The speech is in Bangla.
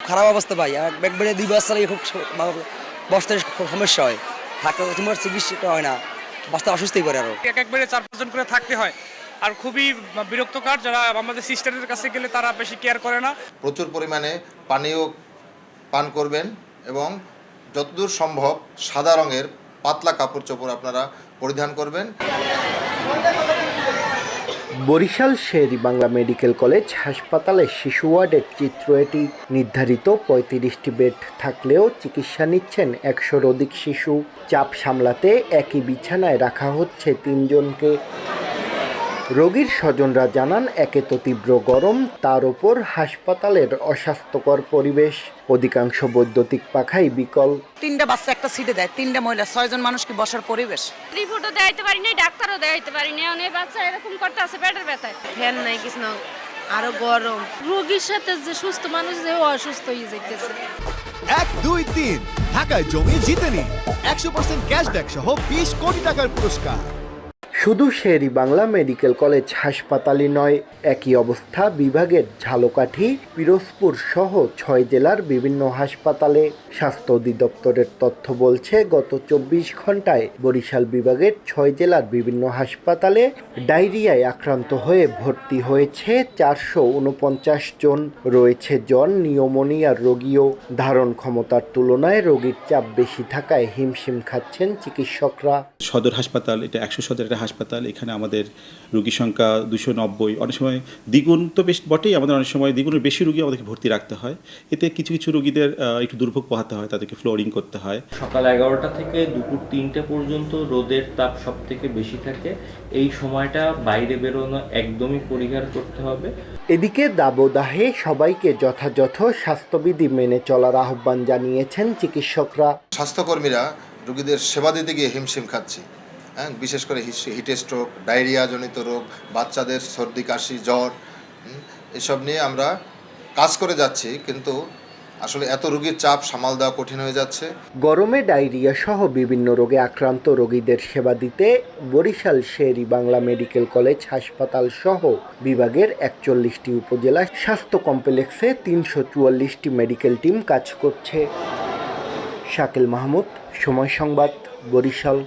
খারাপ অবস্থা ভাই, একবারে 2 বছর খুব বসতে খুব সমস্যা হয়, থাকতে তোমার চিকিৎসাটা হয় না, বাচ্চা অসুস্থই করে আরো। একবারে 4-5 জন করে থাকতে হয়, আর খুবই বিরক্তকর। যারা আমাদের সিস্টারদের কাছে গেলে তারা বেশি কেয়ার করে না। প্রচুর পরিমাণে পানীয় পান করবেন এবং যতদূর সম্ভব সাদা রঙের পাতলা কাপড় চোপড় আপনারা পরিধান করবেন। বরিশাল শের-ই-বাংলা মেডিকেল কলেজ হাসপাতালের শিশু ওয়ার্ডের চিত্র এটি। নির্ধারিত ৩৫টি বেড থাকলেও চিকিৎসা নিচ্ছেন ১০০-র অধিক শিশু। চাপ সামলাতে একই বিছানায় রাখা হচ্ছে ৩ জনকে। রোগীর স্বজনরা জানান, একে তো তীব্র গরম, তার ওপর হাসপাতালের অস্বাস্থ্যকর পরিবেশ। অধিকাংশ বৈদ্যুতিক পাখাই বিকল। 3টা বাচ্চা একটা সিটে দেয়, 3টা মহিলা, 6 জন মানুষকে বসার পরিবেশ। রিপোর্টও দেখাইতে পারি নাই, ডাক্তারও দেখাইতে পারি নাই। অনেক বাচ্চা এরকম করতে আছে পেটের ব্যথায়। ফ্যান নাই, কিছু না, আরো গরম। রোগীর সাথে যে সুস্থ মানুষ যে অসুস্থ হয়ে যাইতেছে। 1, 2, 3 ঢাকায় জমি জিতে নিন 100% ক্যাশব্যাক সহ 20 কোটি টাকার পুরস্কার। শুধু শের-ই-বাংলা মেডিকেল কলেজ হাসপাতালই নয়, একই অবস্থা বিভাগের ঝালকাঠি, পিরোজপুর সহ 6 জেলার বিভিন্ন হাসপাতালে। স্বাস্থ্য অধিদপ্তরের তথ্য বলছে, গত 24 ঘন্টায় বরিশাল বিভাগের 6 জেলার বিভিন্ন হাসপাতালে ডায়রিয়ায় আক্রান্ত হয়ে ভর্তি হয়েছে 449 জন। রয়েছে জ্বর, নিউমোনিয়ার রোগীও। ধারণ ক্ষমতার তুলনায় রোগীর চাপ বেশি থাকায় হিমশিম খাচ্ছেন চিকিৎসকরা। সদর হাসপাতাল, এটা 100 সদর একটা হাসপাতাল, এখানে আমাদের রোগী সংখ্যা 290। অনেক সময় দ্বিগুণ তো বেশ বটেই, আমাদের অনেক সময় দ্বিগুণের বেশি রোগী আমাদেরকে ভর্তি রাখতে হয়। এতে কিছু কিছু রোগীদের একটু দুর্ভোগ পোহাতে হয়, তাদেরকে ফ্লোরিং করতে হয়। সকাল 11টা থেকে দুপুর 3টে পর্যন্ত রোদের তাপ সব থেকে বেশি থাকে। এই সময়টা বাইরে বেরোনো একদমই পরিহার করতে হবে। এদিকে দাবদাহে সবাইকে যথাযথ স্বাস্থ্যবিধি মেনে চলার আহ্বান জানিয়েছেন চিকিৎসকরা। স্বাস্থ্যকর্মীরা রোগীদের সেবা দিতে গিয়ে হিমশিম খাচ্ছি। হ্যাঁ, বিশেষ করে হিটস্ট্রোক, ডায়রিয়াজনিত রোগ, বাচ্চাদের সর্দি কাশি জ্বর, এসব নিয়ে আমরা কাজ করে যাচ্ছি, কিন্তু আসলে এত রোগীর চাপ সামাল দেওয়া কঠিন হয়ে যাচ্ছে। গরমে ডায়রিয়া সহ বিভিন্ন রোগে আক্রান্ত রোগীদের সেবা দিতে বরিশাল শের-ই-বাংলা মেডিকেল কলেজ হাসপাতাল সহ বিভাগের 41টি উপজেলা স্বাস্থ্য কমপ্লেক্সে 344টি মেডিকেল টিম কাজ করছে। শাকিল মাহমুদ, সময় সংবাদ, বরিশাল।